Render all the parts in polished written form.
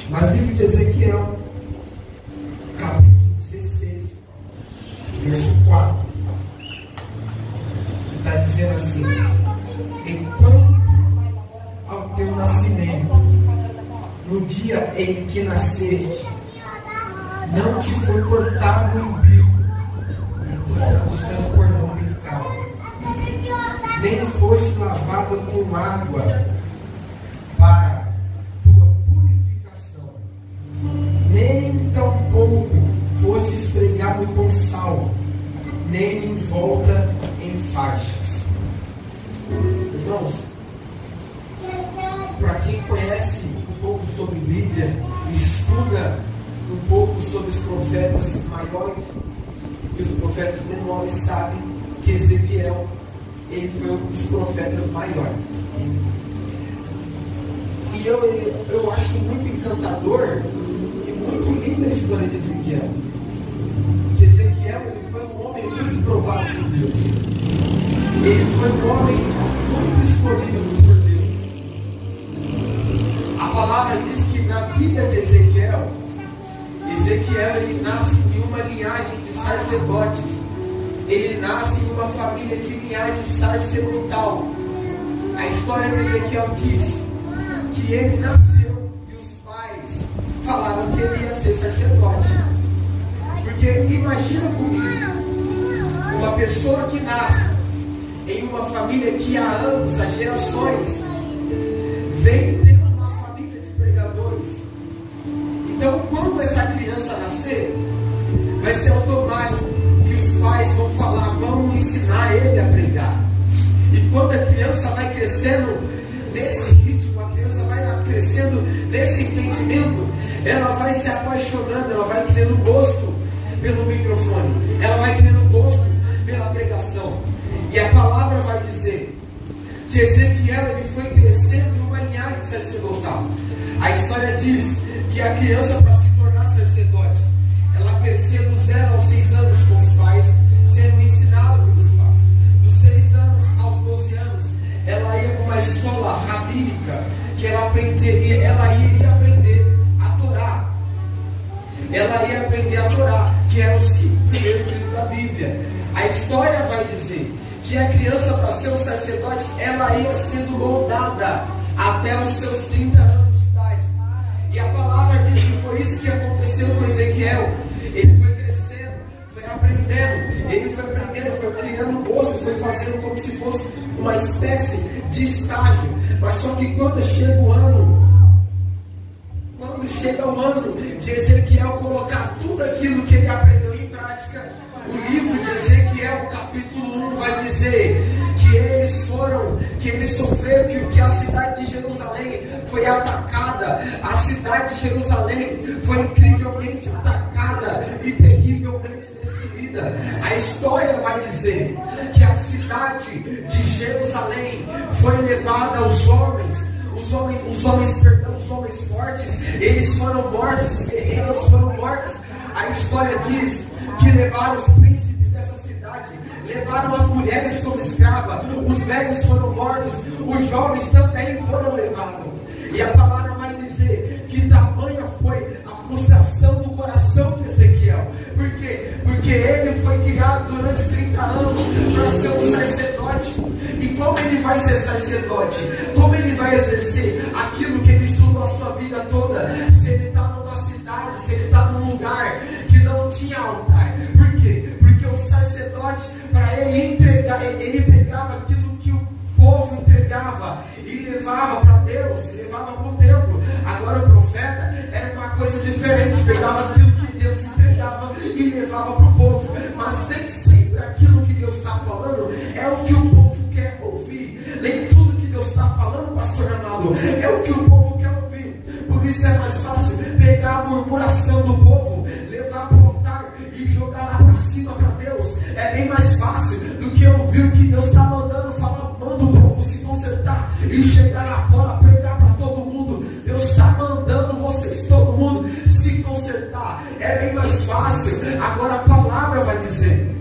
Mas livro de Ezequiel, capítulo 16, verso 4, está dizendo assim: enquanto ao teu nascimento, no dia em que nasceste, não te foi cortado o umbigo, entre as traduções do cordão umbilical, nem foste lavado com água para tua purificação, nem tampouco foste esfregado com sal, nem envolta em faixas. Irmãos, para quem conhece um pouco sobre Bíblia, estuda um pouco sobre os profetas maiores e os profetas menores, sabem que Ezequiel, ele foi um dos profetas maiores. E eu acho muito encantador e muito linda a história de Ezequiel. Que Ezequiel, ele foi um homem muito provado por Deus. Ele foi um homem muito escolhido por Deus. A palavra diz que na vida de Ezequiel, ele nasce em uma linhagem de sacerdotes. Ele nasce em uma família de linhagem sacerdotal. A história de Ezequiel diz que ele nasceu e os pais falaram que ele ia ser sacerdote. Porque imagina comigo, uma pessoa que nasce em uma família que há anos, há gerações, vem tendo uma família de pregadores. Então, quando essa criança nascer, vai ser automático que os pais vão falar, vão ensinar ele a pregar. E quando a criança vai crescendo nesse ritmo, a criança vai crescendo nesse entendimento, ela vai se apaixonando, ela vai criando gosto pelo microfone, ela vai criando gosto pela pregação. E a palavra vai dizer que Ezequiel, ele foi crescendo em uma linhagem sacerdotal. A história diz que a criança, para se tornar sacerdote, ela crescia dos 0 aos 6 anos com os pais, sendo ensinada pelos pais. Dos 6 anos aos 12 anos, ela ia para uma escola rabínica, que ela iria aprender a Torá. Ela ia aprender a Torá, que era os 5 primeiros livros da Bíblia. A história vai dizer que a criança, para ser um sacerdote, ela ia sendo moldada até os seus 30 anos de idade. E a palavra diz que foi isso que aconteceu com Ezequiel. Ele foi crescendo, foi aprendendo, foi criando gosto, foi fazendo como se fosse uma espécie de estágio. Mas só que quando chega o ano de Ezequiel colocar tudo aquilo que ele aprendeu em prática, o livro de Ezequiel, capítulo 1, vai dizer que eles sofreram, que a cidade de Jerusalém foi atacada. A cidade de Jerusalém foi incrivelmente atacada e terrivelmente destruída. A história vai dizer que a cidade de Jerusalém foi levada aos homens. Os homens fortes, eles foram mortos, os guerreiros foram mortos. A história diz que levaram os príncipes dessa cidade, levaram as mulheres como escravas, os velhos foram mortos, os jovens também foram levados. E a palavra vai dizer que tamanha foi a frustração do coração de Ezequiel. Por quê? Porque ele foi criado durante 30 anos para ser um sacerdote. E como ele vai ser sacerdote? Como ele vai exercer aquilo que ele estudou a sua vida toda? Se ele está numa cidade, se ele está num lugar que não tinha altar. Por quê? Porque o sacerdote, para ele entregar, ele pegava aquilo que o povo entregava e levava para Deus, levava para o templo. Agora o profeta era uma coisa diferente, pegava aquilo que Deus entregava e levava para o povo. Mas nem sempre aquilo que Deus está falando é o que o povo quer ouvir. Nem tudo que Deus está falando, pastor amado, é o que o povo quer ouvir. Por isso é mais fácil pegar a murmuração do povo, levar para o altar e jogar lá para cima para Deus. É bem mais fácil do que ouvir o que Deus está mandando falar. Manda o povo se consertar e chegar lá fora, pregar para todo mundo. Deus está mandando vocês, todo mundo, se consertar. É bem mais fácil. Agora a palavra vai dizer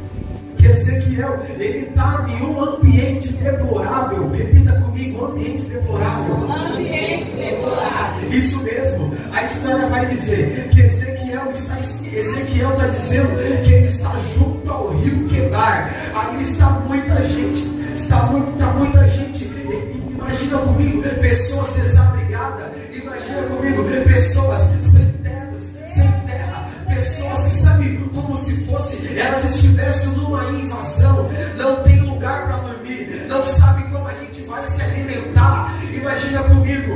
que Ezequiel, ele está em um ambiente deplorável. Repita comigo, um ambiente deplorável. Ambiente deplorável. Isso mesmo, a história vai dizer que Ezequiel está dizendo que ele está junto ao rio Quebar. Ali está muita gente, muita gente. Imagina comigo, pessoas desabrigadas. Imagina comigo, pessoas sem teto, sem terra, pessoas que sabem como se fosse elas estivessem numa invasão, não tem lugar para dormir, não sabe como a gente vai se alimentar. Imagina comigo,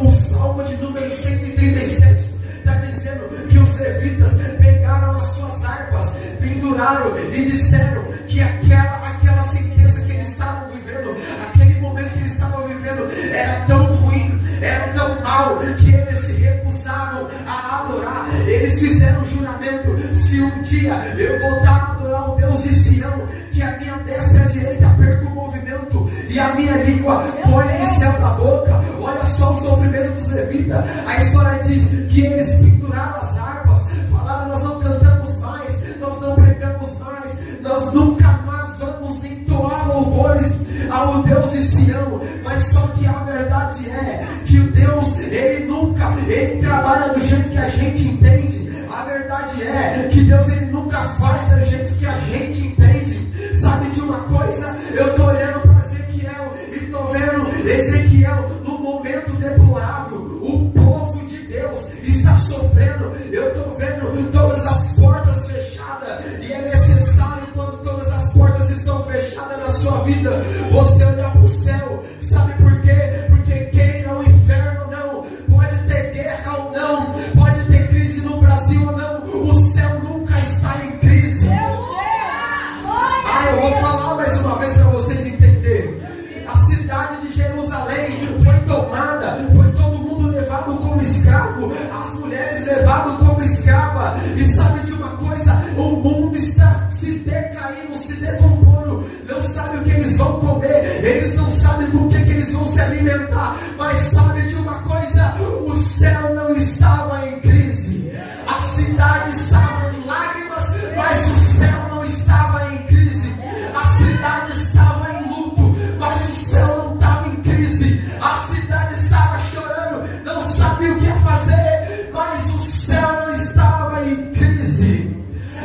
o Salmo de número 137 está dizendo que os levitas pegaram as suas harpas, penduraram e disseram que aquela sentença que eles estavam vivendo, aquele momento que eles estavam vivendo era tão ruim, era tão mal, que eles se recusaram a adorar. Eles fizeram um juramento: se um dia eu voltar a adorar o Deus de Sião, que a minha destra e a direita perca o movimento e a minha língua põe no céu da boca. Olha só o sofrimento dos levitas. A história diz que eles penduraram as harpas, falaram: nós não cantamos mais, nós não pregamos mais, nós nunca mais vamos entoar louvores ao Deus de Sião. Mas só que a verdade é que o Deus, ele trabalha do jeito que a gente entende. A verdade é que Deus, ele nunca faz do jeito que a gente entende. Sabe de uma coisa? Eu estou olhando para Ezequiel e estou vendo Ezequiel num momento deplorável. O povo de Deus está sofrendo. Eu estou vendo todas as portas fechadas, e é necessário, quando todas as portas estão fechadas na sua vida, você olhar para o céu. Sabe por quê? Porque queira o inferno ou não, pode ter guerra ou não, pode ter crise no Brasil ou não, o céu nunca está em crise. Eu vou falar mais uma vez para vocês entenderem. A cidade de Jerusalém foi tomada, foi todo mundo levado como escravo, as mulheres levadas como escrava. E sabe de uma coisa? O mundo está se decaindo, se decompondo. Não sabe o que eles vão comer, eles não sabem com o que eles vão se alimentar. Mas sabe de uma coisa? O céu não estava em crise. A cidade estava em lágrimas, mas o céu não estava em crise. A cidade estava em luto, mas o céu não estava em crise. A cidade estava chorando, não sabia o que fazer, mas o céu não estava em crise.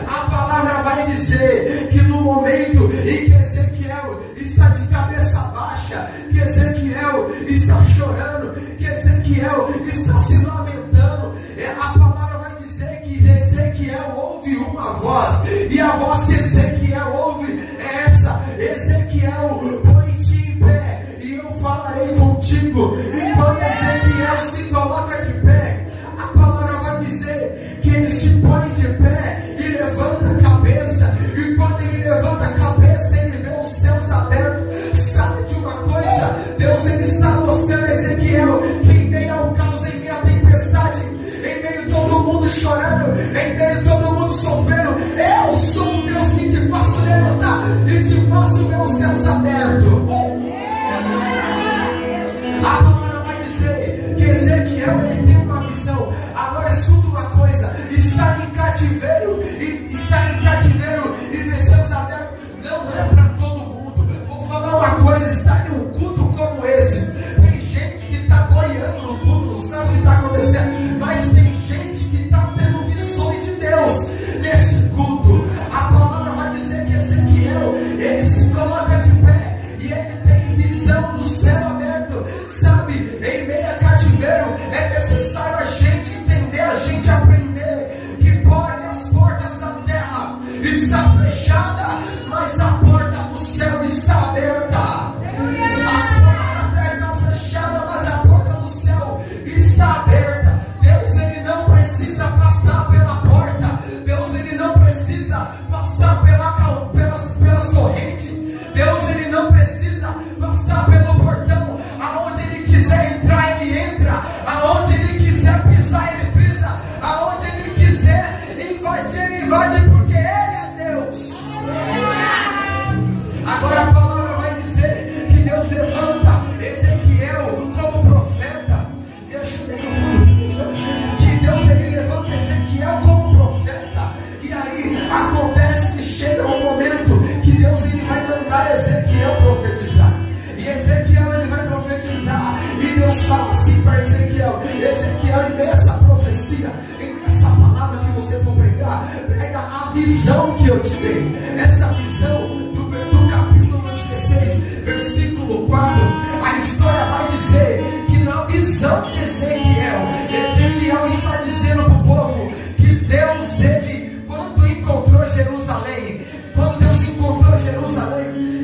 A palavra vai dizer que no momento em que Ezequiel está de cabeça baixa, que Ezequiel está chorando, que Ezequiel está se lamentando, a palavra vai dizer que Ezequiel ouve uma voz, e a voz que Ezequiel ouve é essa: Ezequiel, põe-te em pé e eu falarei contigo. E quando Ezequiel se coloca de pé, a palavra vai dizer que ele se põe de pé e levanta a cabeça. E quando ele levanta a cabeça, ele vê os céus abertos. Sabe de uma coisa? Deus, ele está mostrando a Ezequiel que em meio ao caos, em meio à tempestade, em meio a todo mundo chorando, em meio a todo mundo sofrendo, eu sou um Deus que te faço levantar e te faço ver os céus abertos. A palavra vai dizer que Ezequiel, ele tem uma visão. Agora escuta uma coisa: estar em cativeiro e ver céus abertos não é para todo mundo. Vou falar uma coisa: estar em um culto como esse, tem gente que está boiando no culto, não sabe o que está acontecendo, mas tem gente que está tendo visões de Deus nesse culto. A palavra vai dizer que Ezequiel, ele se coloca de pé e ele tem visão do céu aberto. Sabe, em meio a cativeiro é necessário a gente entender, a gente aprender que pode as portas da terra estar fechadas, mas a porta do céu está aberta. As portas da terra estão fechadas, mas a porta do céu está aberta. Deus, ele não precisa passar pela porta. Deus, ele não precisa passar pelas correntes. Deus, ele não precisa passar pelo portão. Aonde ele quiser entrar, ele entra. Aonde ele quiser pisar, ele pisa. Aonde ele quiser invadir, ele invade, porque ele é Deus. Agora a palavra vai dizer que Deus levanta Ezequiel como profeta. Me ajudei no fundo. Que Deus, ele levanta Ezequiel como profeta. E aí acontece que chega um momento que Deus, ele vai mandar Ezequiel profetizar. E Ezequiel, ele vai profetizar. E Deus fala assim para Ezequiel: Ezequiel, em meio a essa profecia, em meio a essa palavra que você for pregar, prega a visão que eu te dei. Essa visão do capítulo 16, versículo 4, a história vai dizer que na visão de Ezequiel, Ezequiel está dizendo para o povo que Deus, ele, quando encontrou Jerusalém,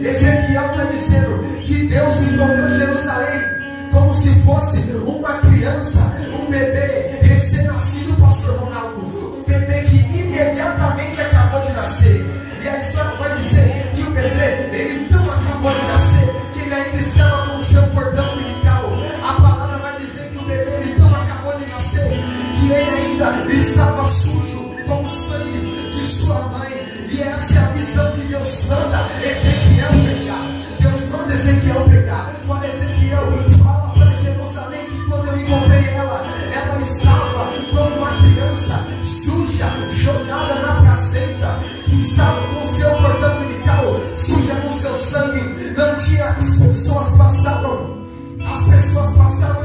Ezequiel está dizendo que Deus encontrou Jerusalém como se fosse uma criança, um bebê recém-nascido, pastor Ronaldo, um bebê que imediatamente acabou de nascer. E a história vai dizer que o bebê, ele não acabou de nascer, que ele ainda estava com o seu cordão umbilical. A palavra vai dizer que o bebê, ele não acabou de nascer, que ele ainda estava sujo com o sangue de sua mãe. E essa é a visão que Deus manda Ezequiel pregar. Deus manda Ezequiel pregar. Fala, Ezequiel, fala para Jerusalém que quando eu encontrei ela, ela estava como uma criança suja, jogada na braseta, que estava com o seu cordão umbilical suja com seu sangue. Não tinha, as pessoas passavam,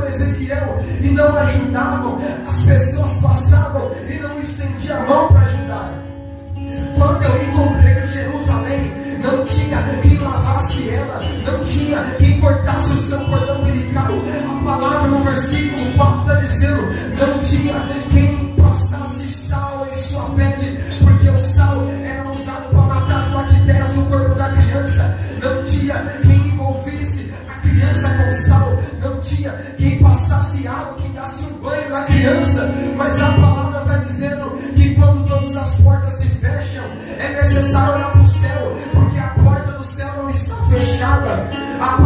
Ezequiel, e não ajudavam. As pessoas passavam e não estendiam a mão para ajudar. Quando eu encontrei em Jerusalém, não tinha quem lavasse ela, não tinha quem cortasse o seu cordão umbilical. A palavra no versículo 4 está dizendo: não tinha quem passasse sal em sua pele, porque o sal era usado para matar as bactérias do corpo da criança. Não tinha quem envolvesse a criança com sal, não tinha quem passasse água, quem desse um banho na criança. Mas a palavra está dizendo que quando todas as portas se fecham, é necessário olhar para o céu, porque a porta do céu não está fechada. A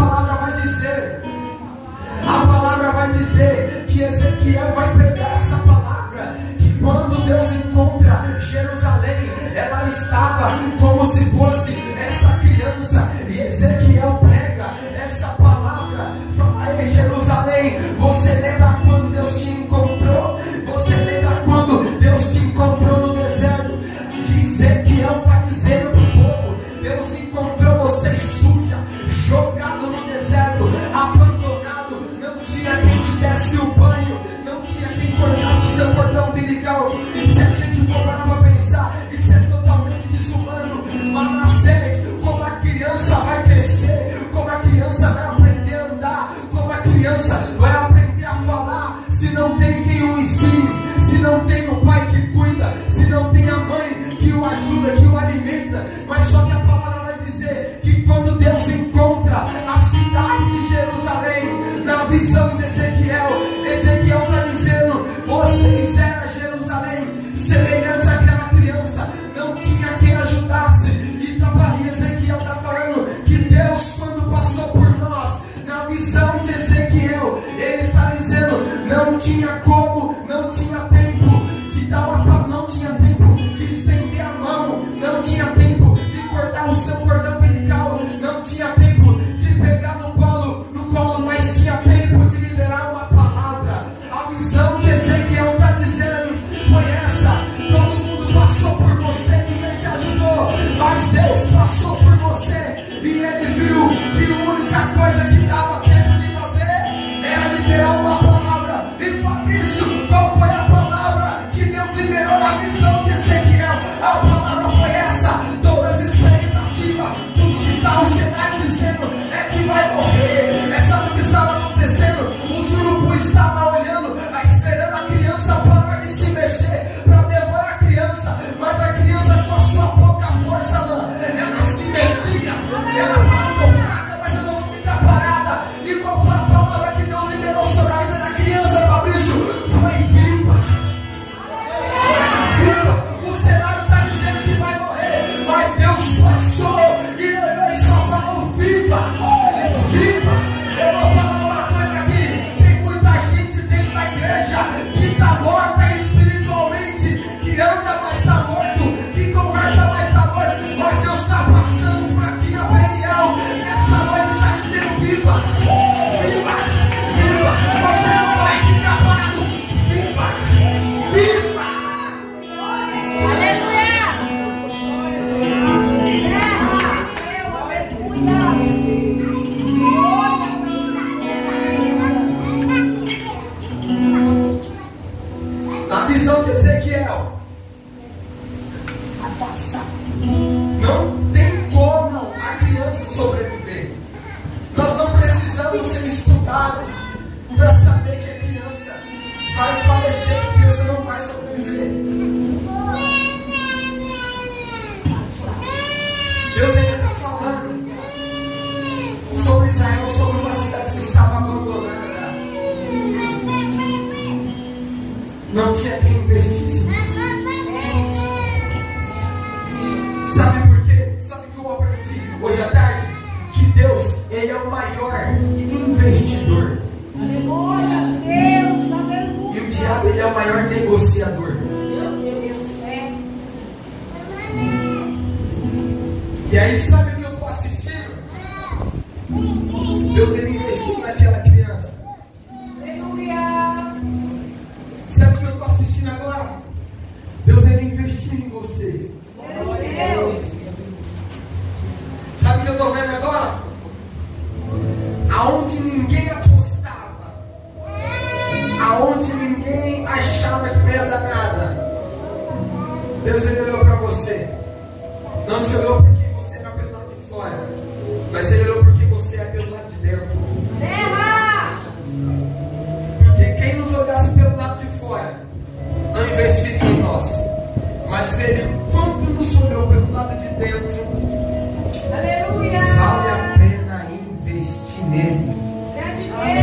palavra vai dizer que Ezequiel vai pregar essa palavra, que quando Deus encontra Jerusalém, ela estava como se fosse essa criança. E Ezequiel prega essa palavra. Fala: ei, Jerusalém, você lembra quando Deus te encontrou? Você lembra quando Deus te encontrou no deserto? Ezequiel está dizendo para o povo: Deus encontrou vocês suja, jogado no deserto, abandonado, não tinha quem te desse o banho, não tinha quem cortasse o seu cordão umbilical. Se a gente for parar para pensar, isso é totalmente desumano. Manassés, como a criança vai crescer, como a criança vai aprender a andar, como a criança vai aprender a falar, se não tem quem o ensine, se não tem o pai que cuida, se não tem a mãe que o ajuda, que o alimenta. Mas só que a palavra vai dizer que quando Deus encontra a cidade de Jerusalém, na visão de Ezequiel, Ezequiel está dizendo: vocês eram Jerusalém, semelhante àquela criança, não tinha quem ajudasse. E Ezequiel está falando que Deus, quando passou por nós, na visão de Ezequiel, ele está dizendo: não tinha como, não tinha tempo de dar uma palavra, não tinha tempo de estender a mão, não tinha tempo de cortar o seu cordão umbilical, não tinha tempo de pegar no colo, mas tinha tempo de liberar uma palavra. A visão que Ezequiel está dizendo foi essa: todo mundo passou por você, ninguém te ajudou, mas Deus passou por você, e ele viu que a única coisa que dava tempo de fazer era liberar uma palavra. E Fabrício, qual foi a palavra que Deus liberou na visão de Ezequiel? A palavra foi essa: todas as expectativas, tudo que está no cenário dizendo é que vai morrer. Sabe o que estava acontecendo? Os urubus estavam olhando, esperando visão de Ezequiel. Não tem como a criança sobreviver. Nós não precisamos ser estudados para saber que a criança vai falecer, que a criança não vai sobreviver. Deus ainda está falando sobre Israel, sobre uma cidade que estava abandonada. Não tinha quem investisse nisso. Sabe por quê? Sabe o que eu aprendi hoje à tarde? Que Deus, Ele é o maior investidor. Aleluia, Deus, aleluia. E o diabo, ele é o maior negociador. E aí, sabe o que eu estou assistindo? Deus, Ele investiu naquela criança. Aleluia. Sabe o que eu estou assistindo agora? Deus, Ele investiu em você. Sabe o que eu estou vendo agora? Aonde ninguém apostava, aonde ninguém achava que ia dar nada, Deus, Ele olhou para você. Não te olhou porque você era pelo lado de fora, mas Ele olhou porque você é pelo lado de dentro. Porque quem nos olhasse pelo lado de fora não investiria em nós, mas Ele, quando nos olhou pelo lado de dentro, Aleluia. vale a pena investir nele.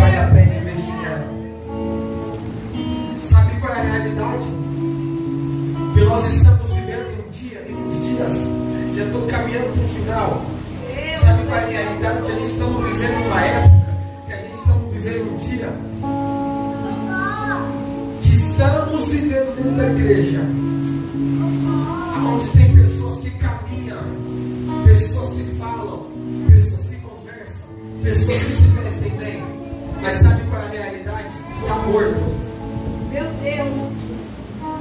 Vale a pena investir nela. Sabe qual é a realidade? Que nós estamos vivendo em um dia, em uns dias, já estou caminhando para o final. Sabe qual é a realidade? Que a gente estamos vivendo uma época, que a gente estamos vivendo um dia, que estamos vivendo dentro da igreja, onde tem pessoas que caminham, pessoas que falam, pessoas que conversam, pessoas que se vestem bem, mas sabe qual é a realidade? Está morto. Meu Deus.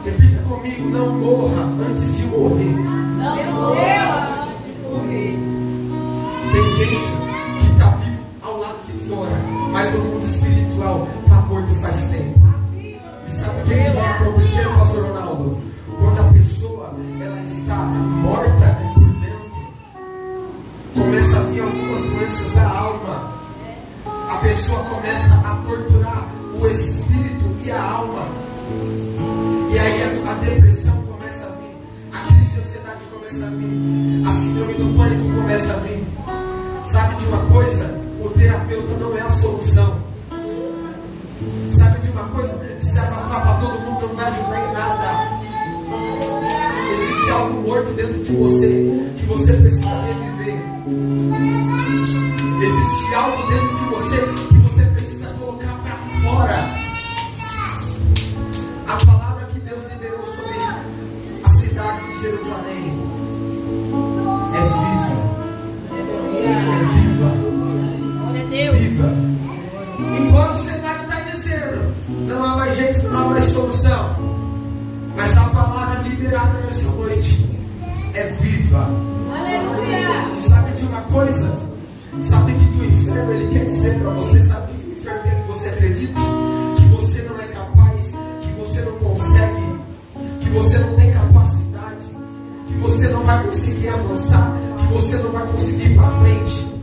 Repita comigo: não morra antes de morrer. Não morra antes de morrer. Tem gente que está vivo ao lado de fora, mas no mundo espiritual está morto faz tempo. E sabe o que vai acontecer, pastor Ronaldo? Quando a pessoa ela está morta por dentro, começa a vir algumas doenças da alma. A pessoa começa a torturar o espírito e a alma. E aí a depressão começa a vir, a crise de ansiedade começa a vir, a síndrome do pânico começa a vir. Sabe de uma coisa? O terapeuta não é a solução. Sabe de uma coisa? Desabafar para todo mundo não vai ajudar em nada. Existe algo morto dentro de você que você precisa reviver. Existe algo dentro de você que você precisa colocar para fora. A palavra que Deus liberou sobre a cidade de Jerusalém é viva. É viva. Viva. Embora o cenário está dizendo não há mais jeito, não há mais solução, mas a palavra liberada nessa noite é viva. Aleluia. Sabe de uma coisa? Sabe que o inferno ele quer dizer para você? Sabe que o inferno quer que você acredite que você não é capaz, que você não consegue, que você não tem capacidade, que você não vai conseguir avançar, que você não vai conseguir ir para frente.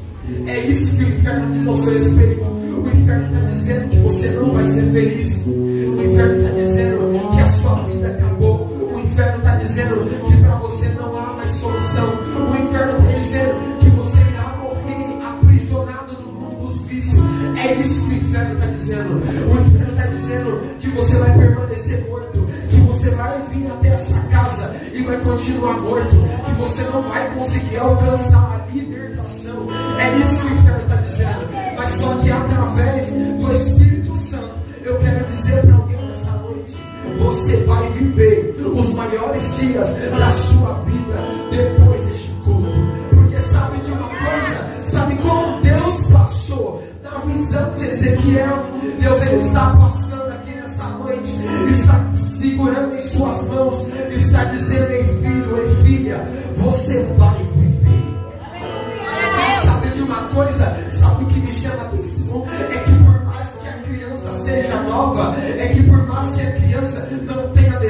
É isso que o inferno diz ao seu respeito. O inferno está dizendo que você não vai ser feliz. O inferno está dizendo que a sua vida acabou. O inferno está dizendo que para você não há mais solução. O inferno está dizendo que você irá morrer aprisionado no mundo dos vícios. É isso que o inferno está dizendo. O inferno está dizendo que você vai permanecer morto, que você vai vir até essa casa e vai continuar morto, que você não vai conseguir alcançar a libertação. É isso que o inferno está dizendo. Mas só que através do Espírito Santo, eu quero dizer para alguém nessa noite: você vai viver os maiores dias da sua vida depois deste culto. Porque sabe de uma coisa? Sabe como Deus passou na visão de Ezequiel? Deus ele está passando aqui nessa noite, está segurando em suas mãos, está dizendo: ei filho, ei filha, você vai viver. Sabe de uma coisa? Sabe o que me chama a atenção? É que por mais que a criança seja nova, é que por mais que a criança não tenha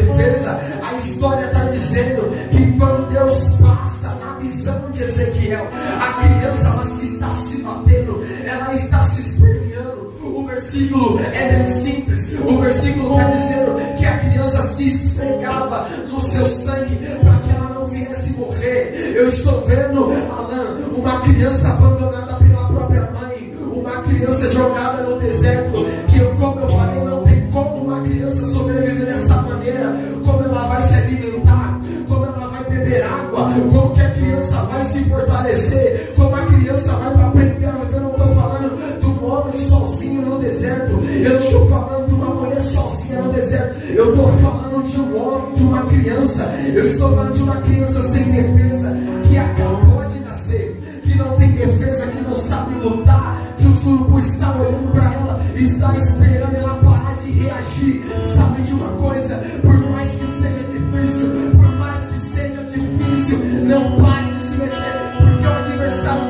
esfregava no seu sangue para que ela não viesse morrer. Eu estou vendo, Alan, uma criança abandonada pela própria mãe, uma criança jogada no deserto, que como eu falei, não tem como uma criança sobreviver dessa maneira. Como ela vai se alimentar, como ela vai beber água, como que a criança vai se fortalecer, como a criança vai aprender a viver. Eu não estou falando de um homem sozinho no deserto, eu não estou falando de uma mulher sozinha no deserto, eu estou falando de um homem, de uma criança. Eu estou falando de uma criança sem defesa, que acabou de nascer, que não tem defesa, que não sabe lutar, que o surubu está olhando para ela, está esperando ela parar de reagir. Sabe de uma coisa? Por mais que esteja difícil, por mais que seja difícil, não pare de se mexer, porque o adversário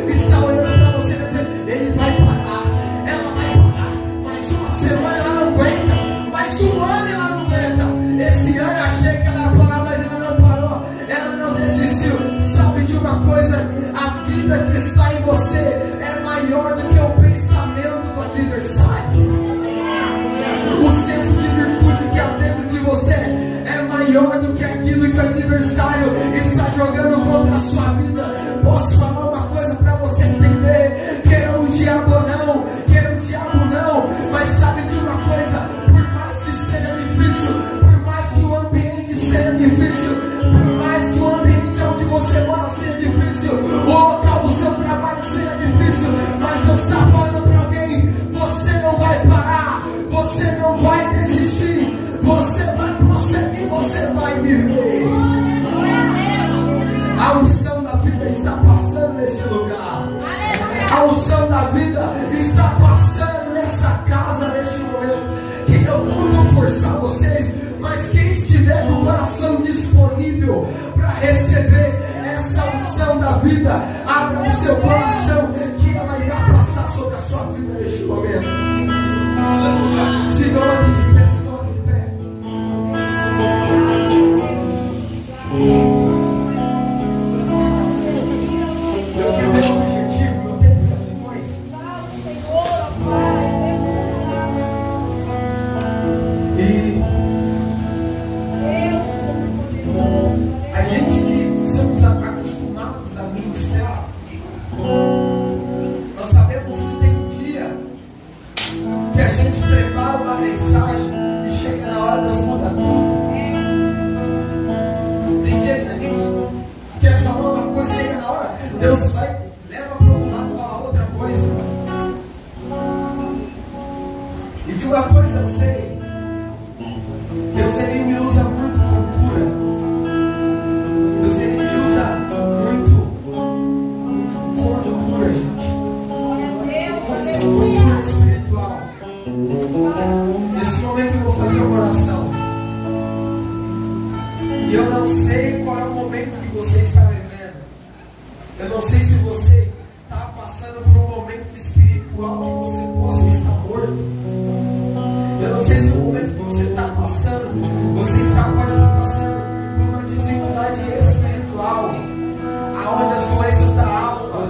está olhando para você e dizendo: ele vai parar, ela vai parar. Mais uma semana ela não aguenta, mais um ano ela não aguenta. Esse ano eu achei que ela ia parar, mas ela não parou, ela não desistiu. Sabe de uma coisa? A vida que está em você é maior do que o pensamento do adversário. O senso de virtude que há dentro de você é maior do que aquilo que o adversário está jogando contra a sua vida. Posso falar uma coisa para você entender? Queira o diabo ou não, queira o diabo não, mas sabe de uma coisa? Por mais que seja difícil, por mais que o ambiente seja difícil, por mais que o ambiente onde você mora seja difícil, o local do seu trabalho seja difícil, mas Deus está falando para alguém: você não vai parar, você não vai desistir, você vai prosseguir, você vai viver. A unção da vida está passando nesse lugar. A unção da vida está passando nessa casa, neste momento. Eu não vou forçar vocês, mas quem estiver com o coração disponível para receber essa unção da vida, abra o seu coração, que ela irá passar sobre a sua vida neste momento. Se coloque de pé, se coloque de pé. Meu filho, meu objetivo, meu tempo já se foi. E a gente que somos acostumados a ministrar, nós sabemos que tem dia que a gente prepara uma mensagem e chega na hora das muda tudo. Tem dia que a gente quer falar uma coisa, chega na hora, Deus vai, leva para o outro lado e fala outra coisa. E de uma coisa eu sei, Deus ele me usa muito com cura. Deus ele me usa muito com a cura, gente. Com cura espiritual. Nesse momento eu vou fazer uma oração. E eu não sei qual é o momento que você está vivendo. Eu não sei se você está passando por um momento espiritual que você possa estar morto. Eu não sei se o momento que você está passando, pode estar passando por uma dificuldade espiritual, aonde as doenças da alma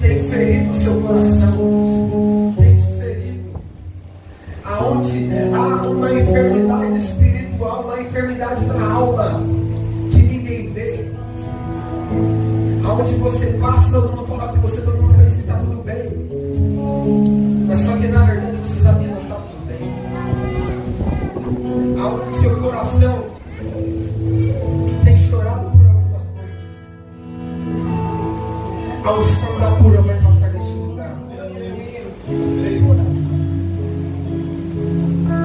têm ferido o seu coração, têm te ferido, aonde há uma enfermidade espiritual, uma enfermidade na alma que ninguém vê, aonde você passa, todo mundo fala que você, todo mundo pensa que está tudo bem, mas só que na verdade você sabe que não está tudo bem. Aonde o seu coração tem chorado por algumas noites, a unção da cura vai passar neste lugar.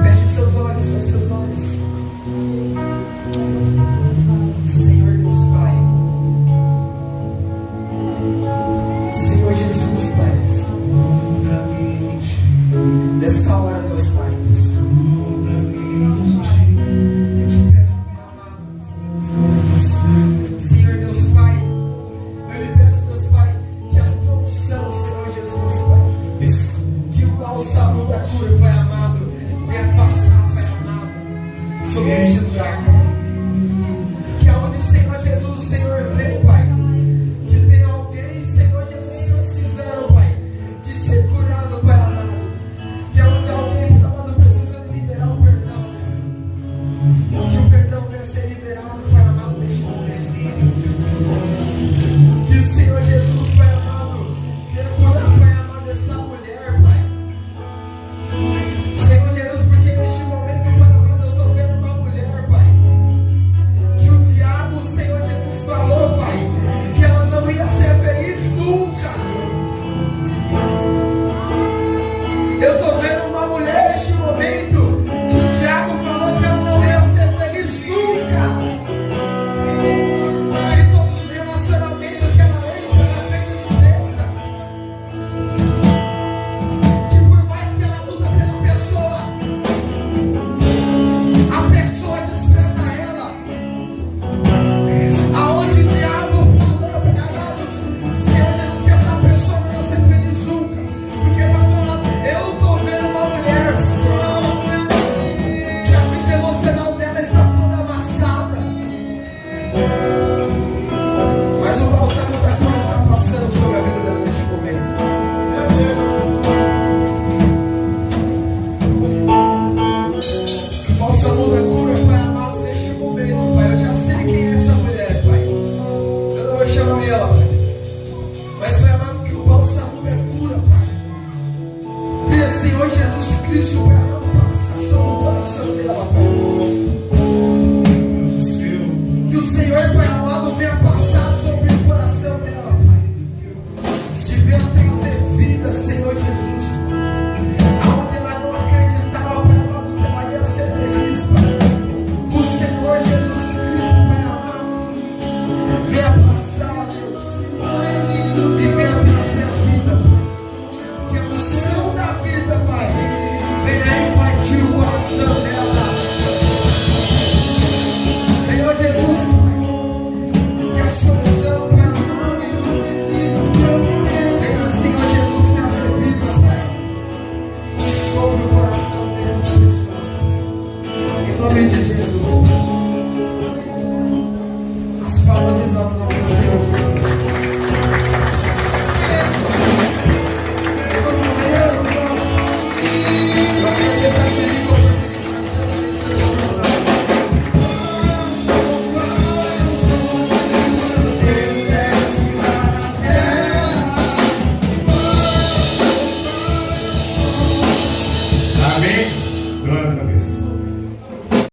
Feche seus olhos, feche seus olhos. Senhor Deus Pai, Senhor Jesus Pai, nessa hora, Deus Pai, Senhor Deus Pai, eu lhe peço, Deus Pai, que a tua unção, Senhor Jesus Pai, que o bálsamo da cura, Pai amado, venha passar, Pai amado, sobre este lugar, que aonde, Senhor Jesus, Senhor vê, Pai, que tem alguém, Senhor Jesus, precisando, Pai, de ser curado, Pai amado, que aonde alguém, Pai amado, precisando liberar o perdão, nome de Jesus.